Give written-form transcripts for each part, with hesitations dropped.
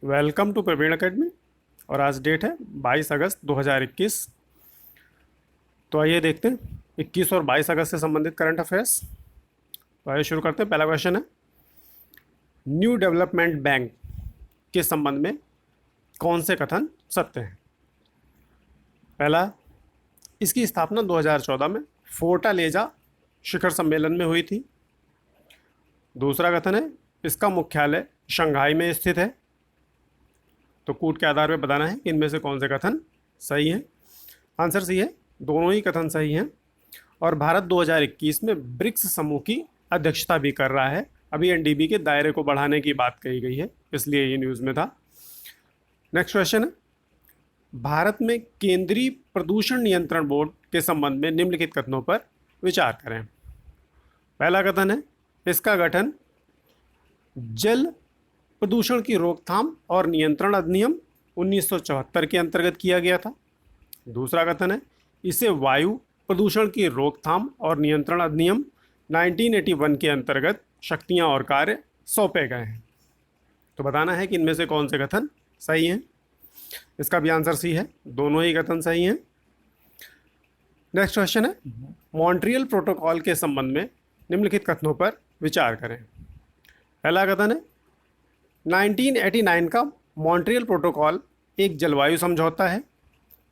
Welcome to Praveen academy. और आज date है 22 अगस्त 2021। तो आइए देखते हैं 21 और 22 अगस्त से संबंधित करंट अफेयर्स। तो आइए शुरू करते हैं। पहला क्वेश्चन है, न्यू डेवलपमेंट बैंक के संबंध में कौन से कथन सत्य हैं? पहला, इसकी स्थापना 2014 में फोर्टालेजा शिखर सम्मेलन में हुई थी। दूसरा कथन है, इसका मुख्यालय शंघाई में स्थित है। तो कूट के आधार पर बताना है कि इनमें से कौन से कथन सही हैं। आंसर सी है, दोनों ही कथन सही हैं। और भारत 2021 में ब्रिक्स समूह की अध्यक्षता भी कर रहा है। अभी एनडीबी के दायरे को बढ़ाने की बात कही गई है, इसलिए ये न्यूज़ में था। नेक्स्ट क्वेश्चन है, भारत में केंद्रीय प्रदूषण नियंत्रण बोर्ड के संबंध में निम्नलिखित कथनों पर विचार करें। पहला कथन है, इसका गठन जल प्रदूषण की रोकथाम और नियंत्रण अधिनियम 1974 के अंतर्गत किया गया था। दूसरा कथन है, इसे वायु प्रदूषण की रोकथाम और नियंत्रण अधिनियम 1981 के अंतर्गत शक्तियां और कार्य सौंपे गए हैं। तो बताना है कि इनमें से कौन से कथन सही हैं। इसका भी आंसर सी है, दोनों ही कथन सही हैं। नेक्स्ट क्वेश्चन है, मॉन्ट्रियल प्रोटोकॉल के संबंध में निम्नलिखित कथनों पर विचार करें। पहला कथन है, 1989 का मॉन्ट्रियल प्रोटोकॉल एक जलवायु समझौता है।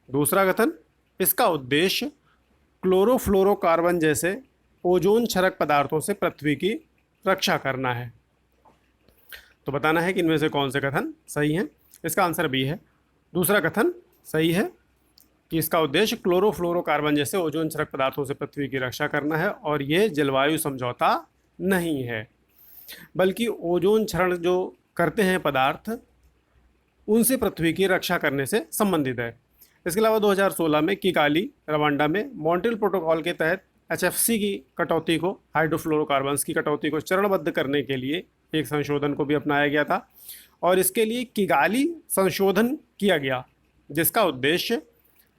दूसरा कथन, इसका उद्देश्य क्लोरोफ्लोरोकार्बन जैसे ओजोन क्षरक पदार्थों से पृथ्वी की रक्षा करना है। तो बताना है कि इनमें से कौन से कथन सही हैं। इसका आंसर बी है, दूसरा कथन सही है कि इसका उद्देश्य क्लोरोफ्लोरोकार्बन जैसे ओजोन क्षरक पदार्थों से पृथ्वी की रक्षा करना है, और ये जलवायु समझौता नहीं है, बल्कि ओजोन क्षरण जो करते हैं पदार्थ, उनसे पृथ्वी की रक्षा करने से संबंधित है। इसके अलावा 2016 में किगाली रवांडा में मॉन्ट्रियल प्रोटोकॉल के तहत एचएफसी की कटौती को, हाइड्रोफ्लोरोकार्बन्स की कटौती को चरणबद्ध करने के लिए एक संशोधन को भी अपनाया गया था, और इसके लिए किगाली संशोधन किया गया, जिसका उद्देश्य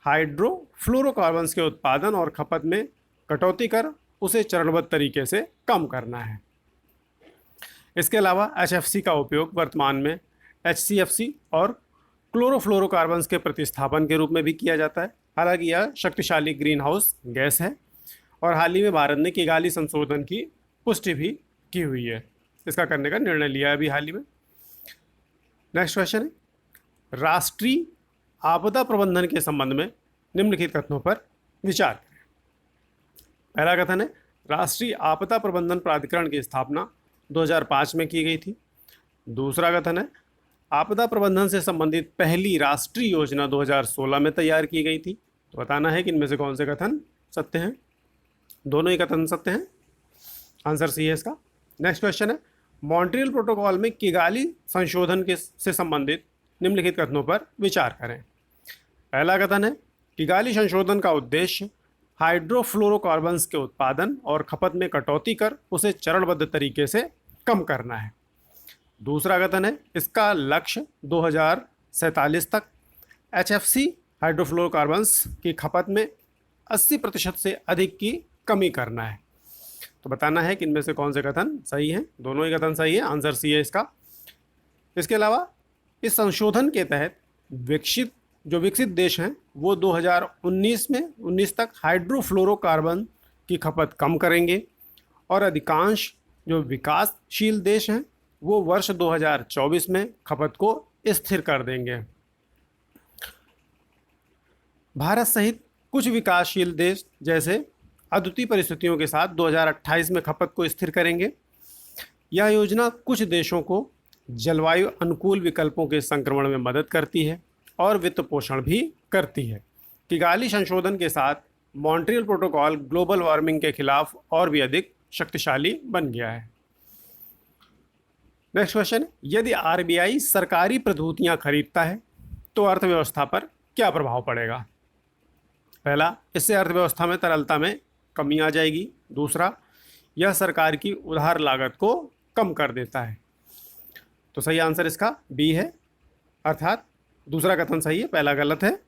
हाइड्रोफ्लोरोकार्बन्स के उत्पादन और खपत में कटौती कर उसे चरणबद्ध तरीके से कम करना है। इसके अलावा एचएफसी का उपयोग वर्तमान में एचसीएफसी और क्लोरोफ्लोरोकार्बन्स के प्रतिस्थापन के रूप में भी किया जाता है। हालांकि यह शक्तिशाली ग्रीन हाउस गैस है, और हाल ही में भारत ने किगाली संशोधन की पुष्टि भी की हुई है। इसका करने का निर्णय लिया है अभी हाल ही में। नेक्स्ट क्वेश्चन है, राष्ट्रीय आपदा प्रबंधन के संबंध में निम्नलिखित कथनों पर विचार करें। पहला कथन है, राष्ट्रीय आपदा प्रबंधन प्राधिकरण की स्थापना 2005 में की गई थी। दूसरा कथन है, आपदा प्रबंधन से संबंधित पहली राष्ट्रीय योजना 2016 में तैयार की गई थी। तो बताना है कि इनमें से कौन से कथन सत्य हैं। दोनों ही कथन सत्य हैं, आंसर सी है इसका। नेक्स्ट क्वेश्चन है, मॉन्ट्रियल प्रोटोकॉल में किगाली संशोधन के से संबंधित निम्नलिखित कथनों पर विचार करें। पहला कथन है, किगाली संशोधन का उद्देश्य हाइड्रोफ्लोरोकार्बन्स के उत्पादन और खपत में कटौती कर उसे चरणबद्ध तरीके से कम करना है। दूसरा कथन है, इसका लक्ष्य 2047 तक एचएफसी हाइड्रोफ्लोरोकार्बन्स की खपत में 80% से अधिक की कमी करना है। तो बताना है कि इनमें से कौन से कथन सही हैं। दोनों ही कथन सही है, आंसर सी है इसका। इसके अलावा इस संशोधन के तहत विकसित देश हैं वो 2019 तक हाइड्रोफ्लोरोकार्बन की खपत कम करेंगे, और अधिकांश जो विकासशील देश हैं वो वर्ष 2024 में खपत को स्थिर कर देंगे। भारत सहित कुछ विकासशील देश जैसे अद्वितीय परिस्थितियों के साथ 2028 में खपत को स्थिर करेंगे। यह योजना कुछ देशों को जलवायु अनुकूल विकल्पों के संक्रमण में मदद करती है और वित्त पोषण भी करती है। किगाली संशोधन के साथ मॉन्ट्रियल प्रोटोकॉल ग्लोबल वार्मिंग के खिलाफ और भी अधिक शक्तिशाली बन गया है। नेक्स्ट क्वेश्चन, यदि आरबीआई सरकारी प्रतिभूतियां खरीदता है तो अर्थव्यवस्था पर क्या प्रभाव पड़ेगा। पहला, इससे अर्थव्यवस्था में तरलता में कमी आ जाएगी। दूसरा, यह सरकार की उधार लागत को कम कर देता है। तो सही आंसर इसका बी है, अर्थात दूसरा कथन सही है, पहला गलत है,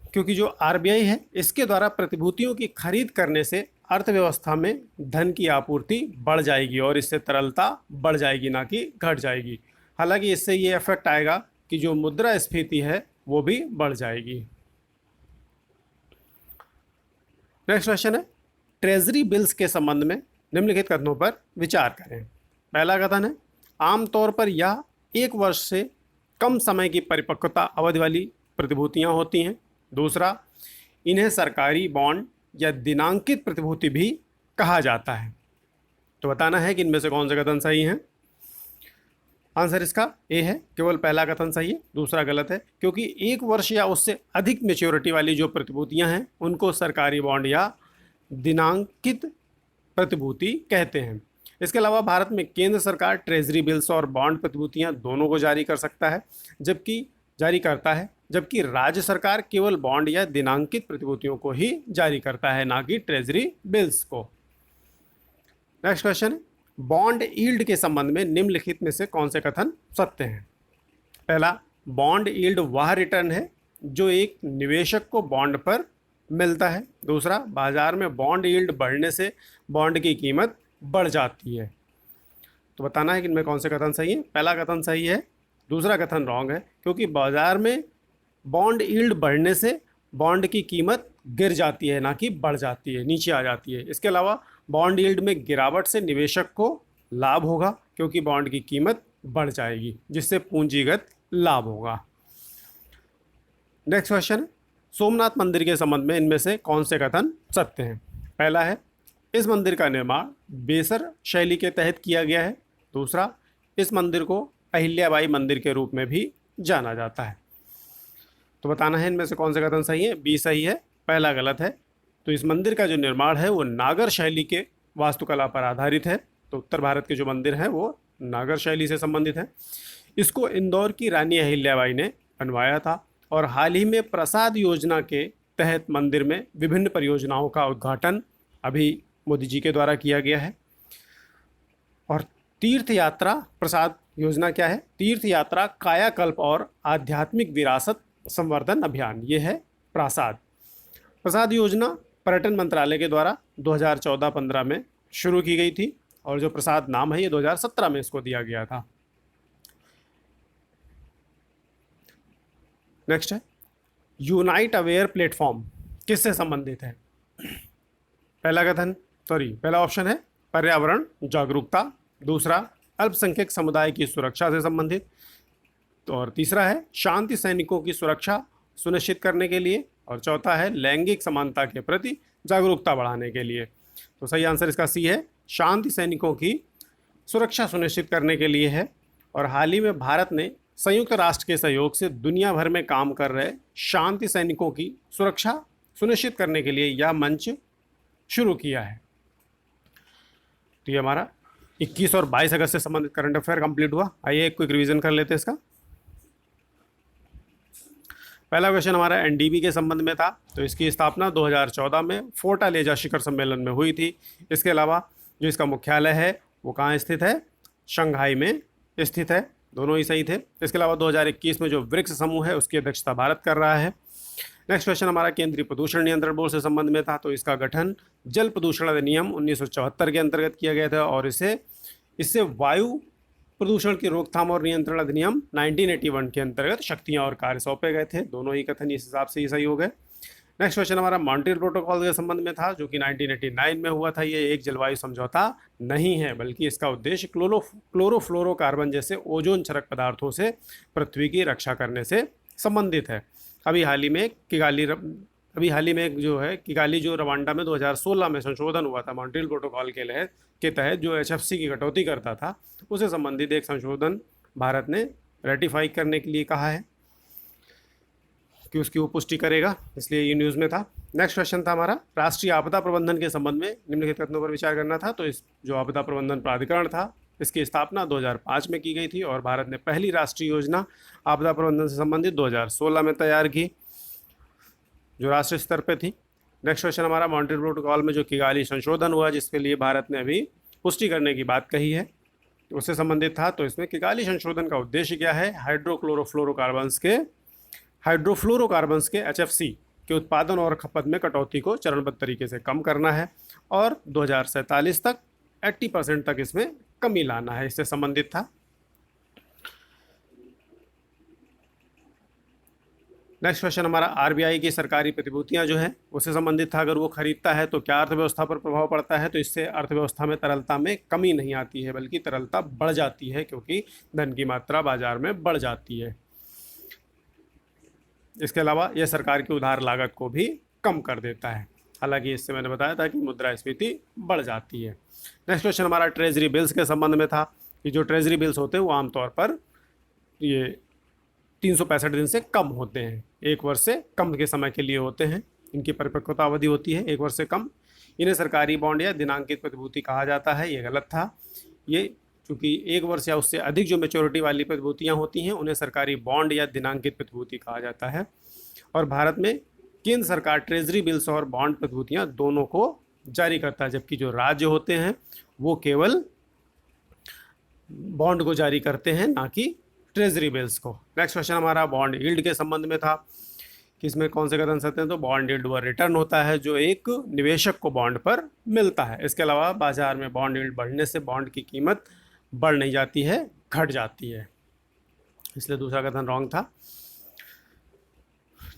क्योंकि जो आरबीआई है इसके द्वारा प्रतिभूतियों की खरीद करने से अर्थव्यवस्था में धन की आपूर्ति बढ़ जाएगी और इससे तरलता बढ़ जाएगी, ना कि घट जाएगी। हालांकि इससे ये इफेक्ट आएगा कि जो मुद्रास्फीति है वो भी बढ़ जाएगी। नेक्स्ट क्वेश्चन है, ट्रेजरी बिल्स के संबंध में निम्नलिखित कथनों पर विचार करें। पहला कथन है, आमतौर पर यह 1 वर्ष से कम समय की परिपक्वता अवधि वाली प्रतिभूतियां होती हैं। दूसरा, इन्हें सरकारी बॉन्ड या दिनांकित प्रतिभूति भी कहा जाता है। तो बताना है कि इनमें से कौन से कथन सही हैं। आंसर इसका ए है, केवल पहला कथन सही है, दूसरा गलत है, क्योंकि 1 वर्ष या उससे अधिक मेच्योरिटी वाली जो प्रतिभूतियां हैं उनको सरकारी बॉन्ड या दिनांकित प्रतिभूति कहते हैं। इसके अलावा भारत में केंद्र सरकार ट्रेजरी बिल्स और बॉन्ड प्रतिभूतियां दोनों को जारी कर सकता है, जबकि राज्य सरकार केवल बॉन्ड या दिनांकित प्रतिभूतियों को ही जारी करता है, ना कि ट्रेजरी बिल्स को। नेक्स्ट क्वेश्चन है, बॉन्ड यील्ड के संबंध में निम्नलिखित में से कौन से कथन सत्य हैं। पहला, बॉन्ड यील्ड वह रिटर्न है जो एक निवेशक को बॉन्ड पर मिलता है। दूसरा, बाजार में बॉन्ड यील्ड बढ़ने से बॉन्ड की कीमत बढ़ जाती है। तो बताना है कि इनमें कौन से कथन सही है। पहला कथन सही है, दूसरा कथन रॉन्ग है, क्योंकि बाजार में बॉन्ड यील्ड बढ़ने से बॉन्ड की कीमत गिर जाती है, ना कि बढ़ जाती है, नीचे आ जाती है। इसके अलावा बॉन्ड यील्ड में गिरावट से निवेशक को लाभ होगा, क्योंकि बॉन्ड की कीमत बढ़ जाएगी, जिससे पूंजीगत लाभ होगा। नेक्स्ट क्वेश्चन, सोमनाथ मंदिर के संबंध में इनमें से कौन से कथन सत्य हैं। पहला है, इस मंदिर का निर्माण बेसर शैली के तहत किया गया है। दूसरा, इस मंदिर को अहिल्याबाई मंदिर के रूप में भी जाना जाता है। तो बताना है इनमें से कौन से कथन सही है। बी सही है, पहला गलत है। तो इस मंदिर का जो निर्माण है वो नागर शैली के वास्तुकला पर आधारित है। तो उत्तर भारत के जो मंदिर हैं वो नागर शैली से संबंधित हैं। इसको इंदौर की रानी अहिल्याबाई ने बनवाया था और हाल ही में प्रसाद योजना के तहत मंदिर में विभिन्न परियोजनाओं का उद्घाटन अभी मोदी जी के द्वारा किया गया है। और तीर्थ यात्रा प्रसाद योजना क्या है? तीर्थ यात्रा कायाकल्प और आध्यात्मिक विरासत संवर्धन अभियान, ये है प्रसाद। प्रसाद योजना पर्यटन मंत्रालय के द्वारा 2014-15 में शुरू की गई थी और जो प्रसाद नाम है ये 2017 में इसको दिया गया था। नेक्स्ट है, यूनाइट अवेयर प्लेटफॉर्म किससे संबंधित है? पहला ऑप्शन है पर्यावरण जागरूकता। दूसरा, अल्पसंख्यक समुदाय की सुरक्षा से संबंधित। तो और तीसरा है शांति सैनिकों की सुरक्षा सुनिश्चित करने के लिए। और चौथा है लैंगिक समानता के प्रति जागरूकता बढ़ाने के लिए। तो सही आंसर इसका सी है, शांति सैनिकों की सुरक्षा सुनिश्चित करने के लिए है। और हाल ही में भारत ने संयुक्त राष्ट्र के सहयोग से दुनिया भर में काम कर रहे शांति सैनिकों की सुरक्षा सुनिश्चित करने के लिए यह मंच शुरू किया है। तो ये हमारा 21 और 22 अगस्त से संबंधित करंट अफेयर कंप्लीट हुआ। आइए एक क्विक रिवीजन कर लेते हैं इसका। पहला क्वेश्चन हमारा एनडीबी के संबंध में था। तो इसकी स्थापना 2014 में फोर्टालेजा शिखर सम्मेलन में हुई थी। इसके अलावा जो इसका मुख्यालय है वो कहाँ स्थित है? शंघाई में स्थित है। दोनों ही सही थे। इसके अलावा 2021 में जो ब्रिक्स समूह है उसकी अध्यक्षता भारत कर रहा है। नेक्स्ट क्वेश्चन हमारा केंद्रीय प्रदूषण नियंत्रण बोर्ड से संबंध में था। तो इसका गठन जल प्रदूषण अधिनियम 1974 के अंतर्गत किया गया था और इससे वायु प्रदूषण की रोकथाम और नियंत्रण अधिनियम 1981 के अंतर्गत शक्तियां और कार्य सौंपे गए थे। दोनों ही कथन इस हिसाब से ही सही हो गए। नेक्स्ट क्वेश्चन हमारा मॉन्ट्रियल प्रोटोकॉल के संबंध में था, जो कि 1989 में हुआ था। ये एक जलवायु समझौता नहीं है, बल्कि इसका उद्देश्य क्लोरोफ्लोरोकार्बन जैसे ओजोन क्षरक पदार्थों से पृथ्वी की रक्षा करने से संबंधित है। अभी हाल ही में किगाली जो रवांडा में 2016 में संशोधन हुआ था मॉन्ट्रियल प्रोटोकॉल के तहत जो HFC की कटौती करता था, उससे संबंधित एक संशोधन भारत ने रेटिफाई करने के लिए कहा है कि उसकी वो पुष्टि करेगा, इसलिए ये न्यूज़ में था। नेक्स्ट क्वेश्चन था हमारा राष्ट्रीय आपदा प्रबंधन के संबंध में निम्नलिखित कथनों पर विचार करना था। तो इस जो आपदा प्रबंधन प्राधिकरण था इसकी स्थापना 2005 में की गई थी और भारत ने पहली राष्ट्रीय योजना आपदा प्रबंधन से संबंधित 2016 में तैयार की, जो राष्ट्रीय स्तर पे थी। नेक्स्ट क्वेश्चन हमारा मॉन्ट्रियल प्रोटोकॉल में जो किगाली संशोधन हुआ जिसके लिए भारत ने अभी पुष्टि करने की बात कही है, उससे संबंधित था। तो इसमें किगाली संशोधन का उद्देश्य क्या है? हाइड्रोफ्लोरोकार्बन्स के HFC के उत्पादन और खपत में कटौती को चरणबद्ध तरीके से कम करना है और 2047 तक 80% तक इसमें कमी लाना है, इससे संबंधित था। नेक्स्ट क्वेश्चन हमारा आरबीआई की सरकारी प्रतिभूतियां जो है उससे संबंधित था। अगर वो खरीदता है तो क्या अर्थव्यवस्था पर प्रभाव पड़ता है? तो इससे अर्थव्यवस्था में तरलता में कमी नहीं आती है, बल्कि तरलता बढ़ जाती है, क्योंकि धन की मात्रा बाजार में बढ़ जाती है। इसके अलावा यह सरकार की उधार लागत को भी कम कर देता है। हालांकि इससे मैंने बताया था कि मुद्रास्फीति बढ़ जाती है। नेक्स्ट क्वेश्चन हमारा ट्रेजरी बिल्स के संबंध में था कि जो ट्रेजरी बिल्स होते हैं वो आमतौर पर ये 365 दिन से कम होते हैं, एक वर्ष से कम के समय के लिए होते हैं। इनकी परिपक्वता अवधि होती है एक वर्ष से कम। इन्हें सरकारी बॉन्ड या दिनांकित प्रतिभूति कहा जाता है। ये गलत था। ये चूँकि एक वर्ष या उससे अधिक जो मेच्योरिटी वाली प्रतिभूतियाँ होती हैं उन्हें सरकारी बॉन्ड या दिनांकित प्रतिभूति कहा जाता है। और भारत में केंद्र सरकार ट्रेजरी बिल्स और बॉन्ड प्रतिभूतियाँ दोनों को जारी करता है, जबकि जो राज्य होते हैं वो केवल बॉन्ड को जारी करते हैं, ना कि ट्रेजरी बिल्स को। नेक्स्ट क्वेश्चन हमारा बॉन्ड यील्ड के संबंध में था कि इसमें कौन से कथन सत्य हैं? तो बॉन्ड यील्ड वह रिटर्न होता है जो एक निवेशक को बॉन्ड पर मिलता है। इसके अलावा बाजार में बॉन्ड यील्ड बढ़ने से बॉन्ड की कीमत बढ़ नहीं जाती है, घट जाती है, इसलिए दूसरा कथन रॉन्ग था।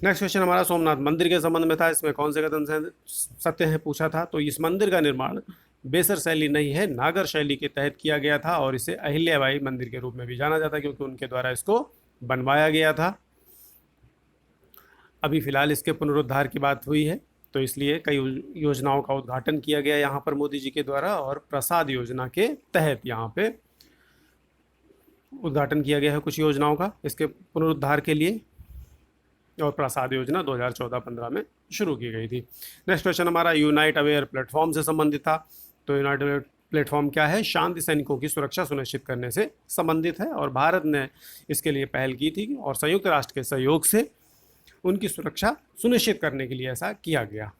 नेक्स्ट क्वेश्चन हमारा सोमनाथ मंदिर के संबंध में था। इसमें कौन से कथन सत्य हैं पूछा था। तो इस मंदिर का निर्माण बेसर शैली नहीं है, नागर शैली के तहत किया गया था और इसे अहिल्याबाई मंदिर के रूप में भी जाना जाता है, क्योंकि उनके द्वारा इसको बनवाया गया था। अभी फिलहाल इसके पुनरुद्धार की बात हुई है, तो इसलिए कई योजनाओं का उद्घाटन किया गया यहाँ पर मोदी जी के द्वारा, और प्रसाद योजना के तहत यहाँ पे उद्घाटन किया गया है कुछ योजनाओं का इसके पुनरुद्धार के लिए। और प्रसाद योजना 2014-15 में शुरू की गई थी। नेक्स्ट क्वेश्चन हमारा यूनाइट अवेयर प्लेटफॉर्म से संबंधित था। तो यूनाइट अवेयर प्लेटफॉर्म क्या है? शांति सैनिकों की सुरक्षा सुनिश्चित करने से संबंधित है, और भारत ने इसके लिए पहल की थी और संयुक्त राष्ट्र के सहयोग से उनकी सुरक्षा सुनिश्चित करने के लिए ऐसा किया गया।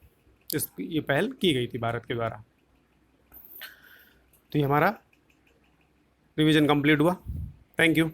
ये पहल की गई थी भारत के द्वारा। तो ये हमारा रिवीजन कंप्लीट हुआ। Thank you.